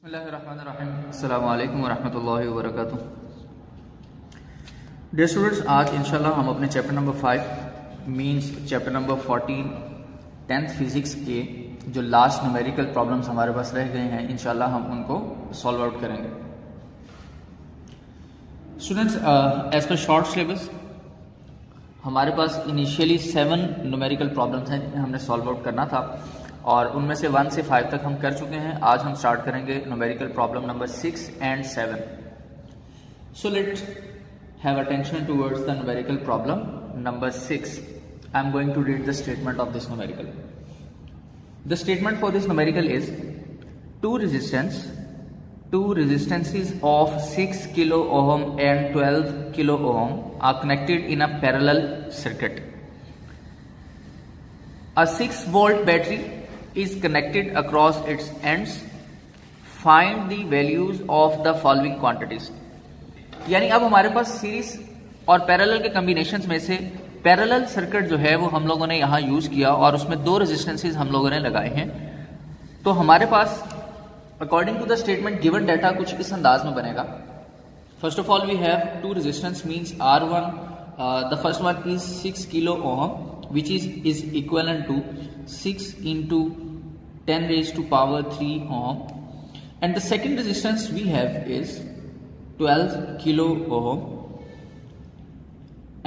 अस्सलामु अलैकुम वरहमतुल्लाहि वबरकातुह। डियर स्टूडेंट्स, आज इंशाल्लाह हम अपने chapter number 5 means chapter number 14 10th physics के जो लास्ट न्यूमेरिकल प्रॉब्लम्स हमारे पास रह गए हैं इंशाल्लाह हम उनको सॉल्व आउट करेंगे। Students, as per short syllabus हमारे पास इनिशियली 7 न्यूमेरिकल प्रॉब्लम्स हैं हमने सॉल्व आउट करना था और उनमें से 1 से 5 तक हम कर चुके हैं। आज हम स्टार्ट करेंगे numerical problem number 6 and 7। So let's have attention towards the numerical problem number 6। I am going to read the statement of this numerical. The statement for this numerical is two resistances of 6 kilo ohm and 12 kilo ohm are connected in a parallel circuit. A 6-volt battery is connected across its ends. Find the values of the following quantities. यानी अब हमारे पास series और parallel के combinations में से parallel circuit जो है वो हम लोगों ने यहाँ यूज किया और उसमें 2 रेजिस्टेंसेस हम लोगों ने लगाए हैं। तो हमारे पास according to the statement given data कुछ इस अंदाज में बनेगा। First of all we have 2 resistance means R1, the first one is 6 kilo ohm which is equivalent to 6 into 10 raised to power 3 ohm, and the second resistance we have is 12 kilo ohm,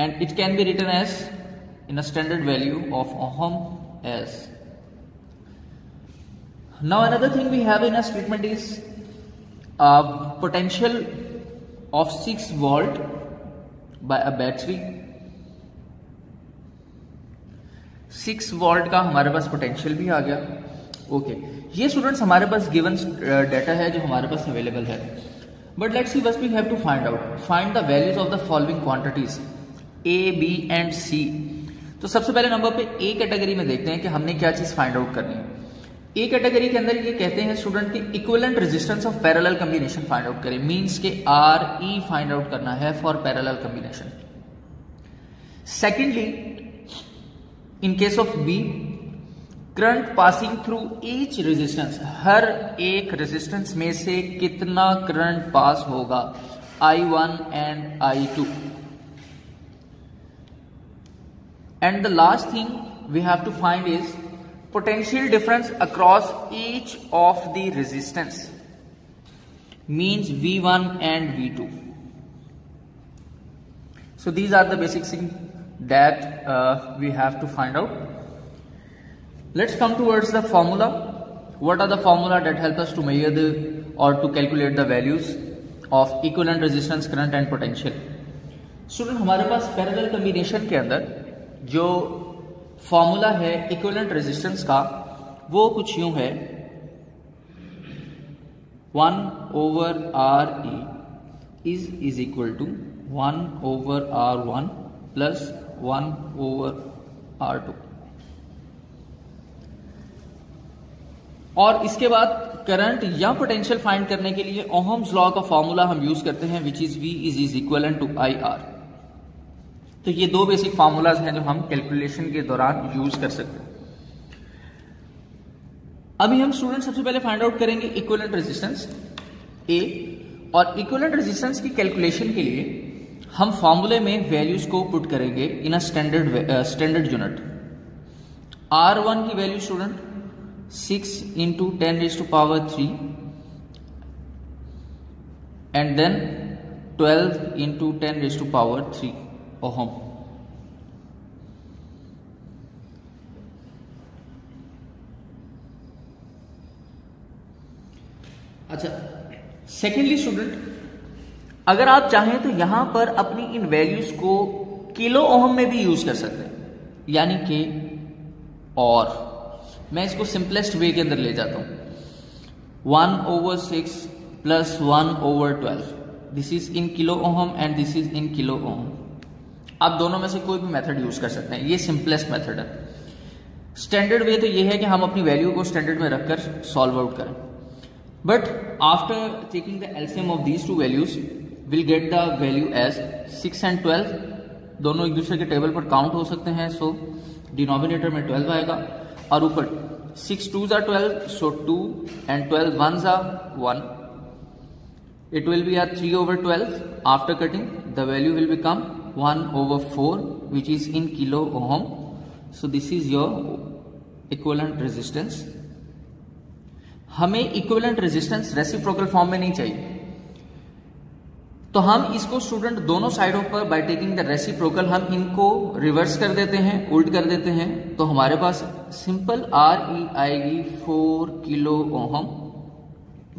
and it can be written as in a standard value of ohm as. Now another thing we have in a statement is potential of 6 volt by a battery। 6 volt का हमारे पास potential भी आ गया। Okay, ये students हमारे पास given data है जो हमारे पास अवेलेबल है। But let's see what we have to find the values of the following quantities A, B and C. तो सबसे पहले नंबर पे ए कैटेगरी में देखते हैं कि हमने क्या चीज फाइंड आउट करनी है। ए कैटेगरी के अंदर ये कहते हैं स्टूडेंट कि equivalent resistance of parallel combination find out करें, मींस के आर ई फाइंड आउट करना है for parallel combination. Secondly, in case of B, current passing through each resistance, हर एक रेजिस्टेंस में से कितना करंट पास होगा, I1 and I2। and the last thing we have to find is potential difference across each of the resistance, means V1 and V2। so these are the basic things that we have to find out. Let's come towards the formula. What are the formula that help us to measure the or to calculate the values of equivalent resistance, current and potential? Student, हमारे पास parallel combination के अंदर जो formula है equivalent resistance का वो कुछ यूं है, 1/RE is equal to 1/R1 plus 1/R2। और इसके बाद करंट या पोटेंशियल फाइंड करने के लिए ओहम्स लॉ का फॉर्मूला हम यूज करते हैं which is V is equivalent to IR। तो ये 2 बेसिक फॉर्मूलाज हैं जो हम कैलकुलेशन के दौरान यूज कर सकते हैं। अभी हम स्टूडेंट सबसे पहले फाइंड आउट करेंगे इक्विवेलेंट रेजिस्टेंस A, और इक्विवेलेंट रेजिस्टेंस की कैलकुलेशन के लिए हम फॉर्मूले में वैल्यूज को पुट करेंगे इन अ स्टैंडर्ड यूनिट। R1 की value student 6 into 10 raised to power 3 and then 12 into 10 raised to power 3 ohm। अच्छा, सेकेंडली स्टूडेंट अगर आप चाहें तो यहां पर अपनी इन वैल्यूज को किलो ओहम में भी यूज कर सकते हैं, यानी कि और मैं इसको सिंपलेस्ट वे के अंदर ले जाता हूं 1/6 plus 1/12। This is in kilo ohm and this is in kilo ohm. आप दोनों में से कोई भी मेथड यूज कर सकते हैं, ये सिंपलेस्ट मेथड है। स्टैंडर्ड वे तो ये है कि हम अपनी वैल्यू को स्टैंडर्ड में रखकर सॉल्व आउट करें, but after taking the LCM of these 2 values will get the value as 6 and 12। दोनों एक दूसरे के टेबल पर काउंट हो सकते हैं, सो डिनोमिनेटर में 12 आएगा और ऊपर 6 2s are 12, so 2, and 12 1s are 1. It will be a 3 over 12. After cutting, the value will become 1 over 4, which is in kilo ohm. So this is your equivalent resistance. हमें equivalent resistance reciprocal form में नहीं चाहिए, तो हम इसको student दोनों साइडों पर बाय टेकिंग द रेसिप्रोकल हम इनको रिवर्स कर देते हैं, उल्ट कर देते हैं, तो हमारे पास सिंपल RE आएगी 4 kilo ohm,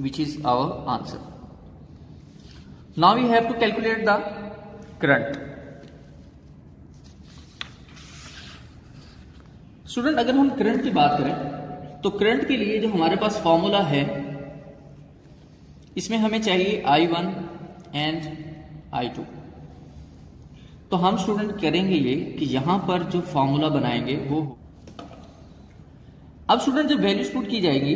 which is our answer. Now we have to calculate the current. Student अगर हम करंट की बात करें तो करंट के लिए जो हमारे पास फॉर्मूला है, इसमें हमें चाहिए I1 एंड I2. तो हम स्टूडेंट करेंगे ये कि यहां पर जो फॉर्मूला बनाएंगे वो, अब स्टूडेंट जब वैल्यूज पुट की जाएगी,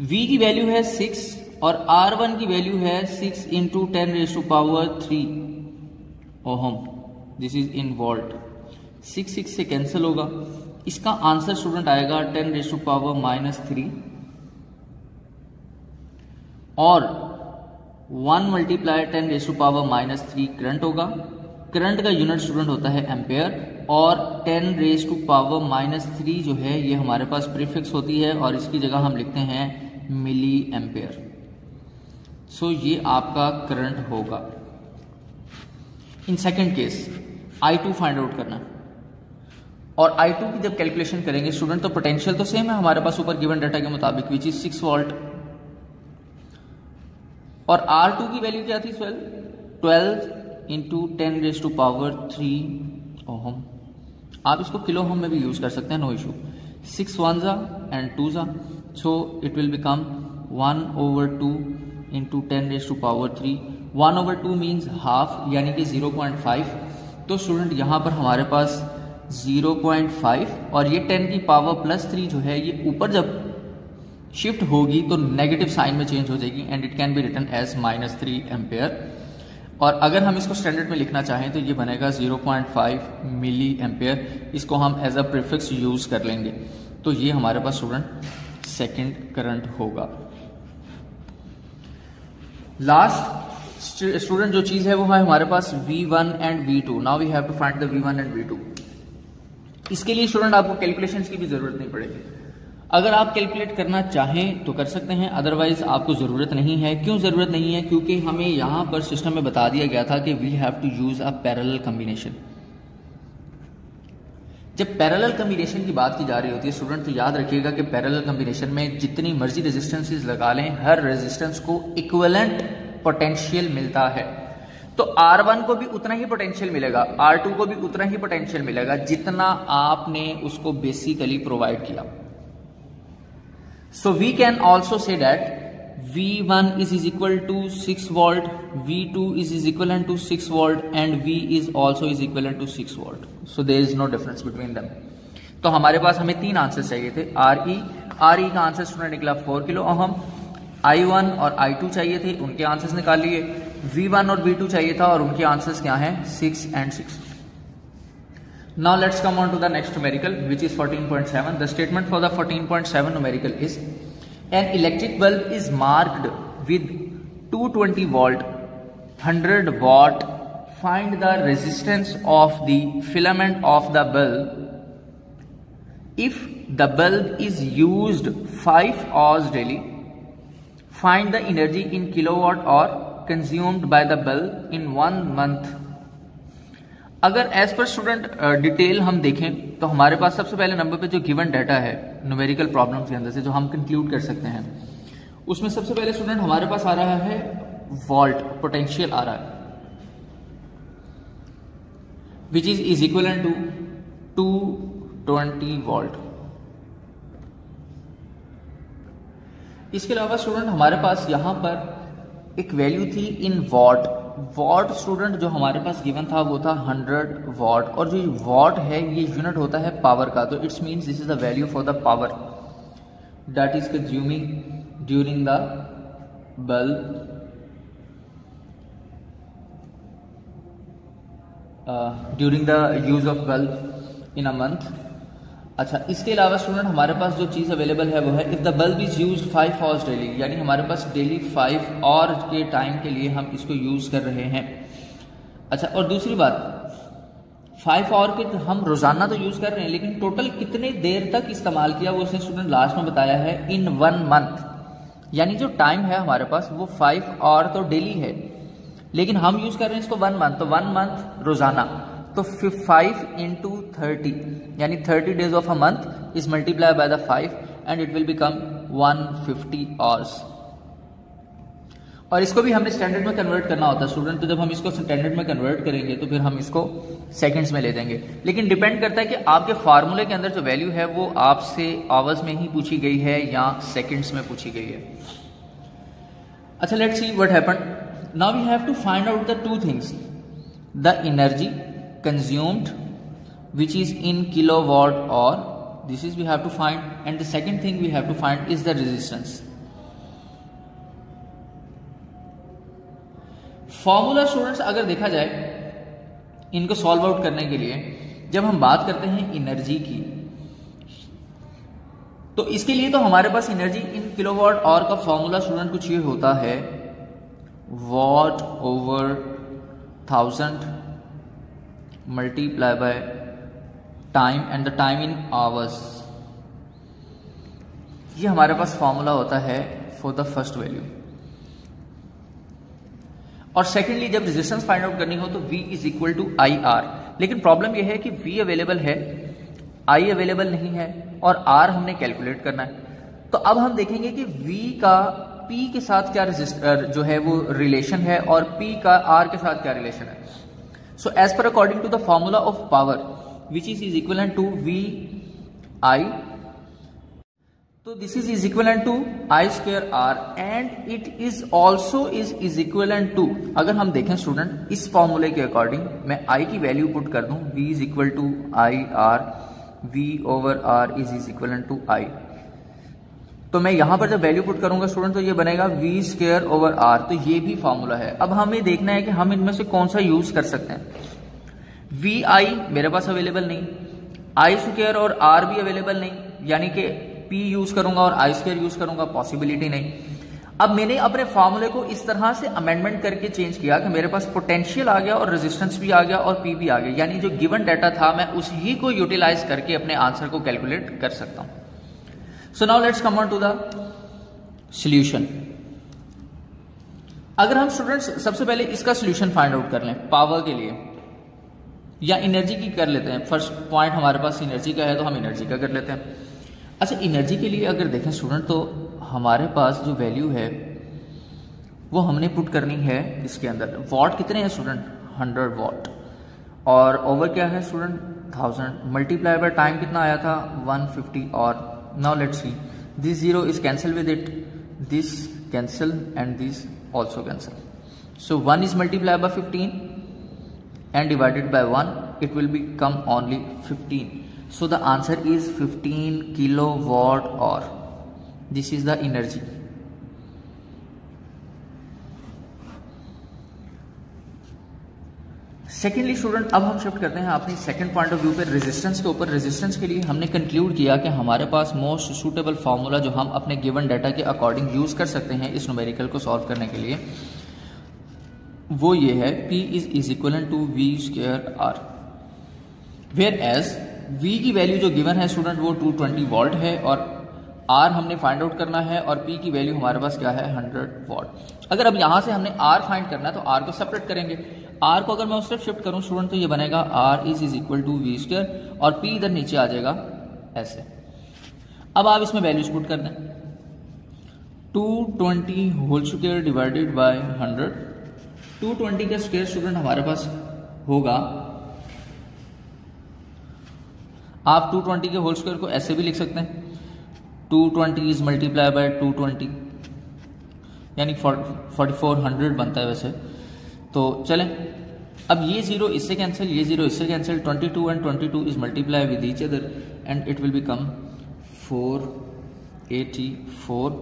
V की वैल्यू है 6 और R1 की वैल्यू है 6 into 10⁻³ ohm. This is in volt. 6 से कैंसिल होगा. इसका आंसर स्टूडेंट आएगा 10⁻³ और 1 मल्टीप्लाई 10⁻³ करंट होगा. करंट का यूनिट स्टूडेंट होता है एम्पेयर, और 10⁻³ जो है ये हमारे पास प्रीफिक्स होती है और इसकी जगह हम लिखते हैं मिली एम्पेयर. सो ये आपका करंट होगा. In second case I2 find out करना, और I2 की जब कैलकुलेशन करेंगे स्टूडेंट तो पोटेंशियल तो सेम है हमारे पास ऊपर गिवन डाटा के मुताबिक, विच इज 6 वोल्ट, और R2 की वैल्यू क्या थी 12 इंटू 10⁻³ ओहम. आप इसको किलो ओहम में भी यूज कर सकते हैं, no issue. 6 1s and 2s, so it will become 1 over 2 into 10⁻³. 1 over 2 means half, यानी कि 0.5. तो स्टूडेंट यहां पर हमारे पास 0.5 और ये 10⁻+3 जो है ये ऊपर जब शिफ्ट होगी तो नेगेटिव साइन में चेंज हो जाएगी, and it can be written as -3 ampere. और अगर हम इसको स्टैंडर्ड में लिखना चाहें तो ये बनेगा 0.5 मिली एम्पेयर. इसको हम एज अ प्रीफिक्स यूज कर लेंगे. तो ये हमारे पास स्टूडेंट सेकेंड करंट होगा. लास्ट स्टूडेंट जो चीज है वो है हमारे पास V1 and V2. Now we have to find the V1 and V2. इसके लिए स्टूडेंट आपको कैलकुलेशंस की भी जरूरत नहीं पड़ेगी. अगर आप कैलकुलेट करना चाहें तो कर सकते हैं, अदरवाइज आपको जरूरत नहीं है. क्यों जरूरत नहीं है? क्योंकि हमें यहां पर सिस्टम में बता दिया गया था कि we have to use a parallel combination. जब पैरेलल कॉम्बिनेशन की बात की जा रही होती है स्टूडेंट, तो याद रखिएगा कि पैरेलल कॉम्बिनेशन में जितनी मर्जी रेजिस्टेंसेस लगा लें, हर रेजिस्टेंस को इक्विवेलेंट पोटेंशियल मिलता है. तो R1 को भी उतना ही पोटेंशियल मिलेगा, R2 को भी उतना ही पोटेंशियल मिलेगा जितना आपने उसको बेसिकली प्रोवाइड किया. So we can also say that V1 is equal to 6 volt, V2 is equivalent to 6 volt, and V is also is equivalent to 6 volt. So there is no difference between them. तो हमारे पास हमें तीन answer चाहिए थे. RE का answer student निकला 4 kilo ohm. I1 और I2 चाहिए थे, उनके आंसर्स निकाल लिए. V1 और V2 चाहिए था और उनके आंसर्स क्या हैं? 6 and 6. Now let's come on to the next numerical, which is 14.7. The statement for the 14.7 numerical is: an electric bulb is marked with 220 volt, 100 watt. Find the resistance of the filament of the bulb if the bulb is used 5 hours daily. Find the energy in kilowatt or consumed by the bulb in 1 month. अगर as per student detail हम देखें तो हमारे पास सबसे पहले number पे जो given data है न्यूमेरिकल प्रॉब्लम्स के अंदर से जो हम कंक्लूड कर सकते हैं, उसमें सबसे पहले स्टूडेंट हमारे पास आ रहा है वोल्ट, पोटेंशियल आ रहा है, which is equivalent to 220 volt. इसके अलावा स्टूडेंट हमारे पास यहां पर एक वैल्यू थी इन वॉट. वॉट स्टूडेंट जो हमारे पास गिवन था वो था 100 वॉट, और जो वॉट है ये यूनिट होता है पावर का. तो it's means this is the value for the power that is consuming during the bulb during the use of bulb in a month. अच्छा, इसके अलावा स्टूडेंट हमारे पास जो चीज़ अवेलेबल है वो है if the bulb is use 5 hours daily, यानी हमारे पास डेली 5 आवर के टाइम के लिए हम इसको यूज़ कर रहे हैं। अच्छा, और दूसरी बात 5 आवर के हम रोज़ाना तो यूज़ कर रहे हैं, लेकिन टोटल कितने देर तक इस्तेमाल किया वो उसने स्टूडेंट लास्ट में बताया है इन 1 मंथ, यानी जो टाइम है हमारे पास वो 5 आवर तो डेली है, लेकिन हम यूज़ कर रहे हैं इसको 1 मंथ, तो 1 मंथ रोज़ाना, तो 5 into 30 यानी 30 days of a month is multiplied by the 5 and it will become 150 hours। और इसको भी हमने स्टैंडर्ड में कन्वर्ट करना होता है स्टूडेंट, तो जब हम इसको स्टैंडर्ड में कन्वर्ट करेंगे तो फिर हम इसको सेकंड्स में ले देंगे, लेकिन डिपेंड करता है कि आपके फार्मूले के अंदर जो वैल्यू है वो आपसे आवर्स में ही पूछी गई है या सेकंड्स में पूछी गई है। अच्छा, let's see what happened. Now we have to find out the two things, the energy consumed which is in kilowatt hour, this is we have to find, and the second thing we have to find is the resistance। Formula students अगर देखा जाए इनको solve out करने के लिए, जब हम बात करते हैं एनर्जी की, तो इसके लिए तो हमारे पास एनर्जी इन किलोवाट आवर का फॉर्मूला स्टूडेंट कुछ ये होता है what over 1000 multiply by time and the time in hours, ये हमारे पास फॉर्मूला होता है फॉर द फर्स्ट वैल्यू। और सेकेंडली जब रेजिस्टेंस फाइंड आउट करनी हो तो V is equal to I R, लेकिन प्रॉब्लम यह है कि V अवेलेबल है, I अवेलेबल नहीं है और R हमने कैलकुलेट करना है। तो अब हम देखेंगे कि V का P के साथ क्या जो है वो रिलेशन है और P का R के साथ क्या रिलेशन है। So as per according to the formula of power which is equivalent to VI, so this is equivalent to I square R and it is also is equivalent to, अगर हम देखें student इस फॉर्मूले के according मैं I की value put कर दूं V is equal to I R, V over R is equivalent to I, तो मैं यहां पर जब वैल्यू पुट करूंगा स्टूडेंट तो ये बनेगा V स्क्वायर ओवर R, तो ये भी फॉर्मूला है। अब हमें देखना है कि हम इनमें से कौन सा यूज कर सकते हैं। VI मेरे पास अवेलेबल नहीं, I स्क्वायर और R भी अवेलेबल नहीं, यानी कि P यूज करूंगा और I स्क्वायर यूज करूंगा, पॉसिबिलिटी नहीं। अब मैंने अपने फॉर्मूले को इस तरह से अमेंडमेंट करके चेंज किया कि मेरे पास पोटेंशियल आ गया और रेजिस्टेंस भी आ गया और P भी आ गया, यानी जो गिवन डाटा था मैं उसी को यूटिलाइज करके अपने आंसर को कैलकुलेट कर सकता हूं। So now let's come on to the solution। अगर हम स्टूडेंट्स सबसे पहले इसका सॉल्यूशन फाइंड आउट कर लें पावर के लिए या एनर्जी की कर लेते हैं। फर्स्ट पॉइंट हमारे पास एनर्जी का है तो हम एनर्जी का कर लेते हैं। अच्छा, एनर्जी के लिए अगर देखें स्टूडेंट तो हमारे पास जो वैल्यू है वो हमने पुट करनी है इसके अंदर। वॉट कितने हैं स्टूडेंट 100 वॉट, और ओवर क्या है स्टूडेंट 1000, मल्टीप्लाई बाय टाइम कितना आया था 150। और now let's see, this 0 is cancel with it, this cancel and this also cancel, so 1 is multiplied by 15 and divided by 1, it will become only 15, so the answer is 15 kilowatt hour, this is the energy। Secondly student अब हम shift करते हैं अपनी second point of view पे resistance के ऊपर। Resistance के लिए हमने कंक्लूड किया कि हमारे पास मोस्ट सूटेबल फार्मूला जो हम अपने गिवन डाटा के अकॉर्डिंग यूज कर सकते हैं इस न्यूमेरिकल को सॉल्व करने के लिए वो ये है P is equivalent to V square R, whereas V की वैल्यू जो गिवन है स्टूडेंट वो 220 वोल्ट है और R हमने फाइंड आउट करना है और P की वैल्यू हमारे पास क्या है 100 वॉट। अगर अब यहां से हमने R फाइंड करना है तो R को सेपरेट करेंगे। R को अगर मैं उस तरफ शिफ्ट करूं स्टूडेंट तो ये बनेगा R is equal to V square और P इधर नीचे आ जाएगा ऐसे। अब आप इसमें वैल्यूज पुट कर दें 220 होल स्क्वायर डिवाइडेड बाय 100, 220 का स्क्वायर स्टूडेंट हमारे पास होगा, आप 220 के होल स्क्वायर को ऐसे भी लिख सकते हैं 220 इज मल्टीप्लाई बाय 220 यानी 4400 बनता है वैसे। तो चलें अब ये 0 इससे कैंसिल, ये 0 इससे cancel, 22 and 22 is multiply with each other and it will become 484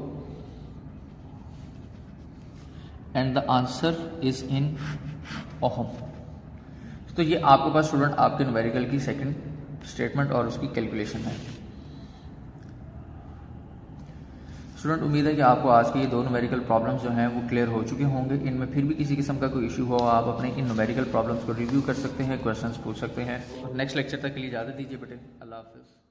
and the answer is in ohm. तो ये आपके पास स्टूडेंट आपके न्यूमेरिकल की सेकंड स्टेटमेंट और उसकी कैलकुलेशन है। स्टूडेंट, उम्मीद है कि आपको आज के ये दो न्यूमेरिकल प्रॉब्लम्स जो हैं वो क्लियर हो चुके होंगे। इनमें फिर भी किसी किस्म का कोई इशू हो, आप अपने इन न्यूमेरिकल प्रॉब्लम्स को रिव्यू कर सकते हैं, क्वेश्चंस पूछ सकते हैं। नेक्स्ट लेक्चर तक के लिए इजाज़त दीजिए बेटे। अल्लाह हाफ़िज़।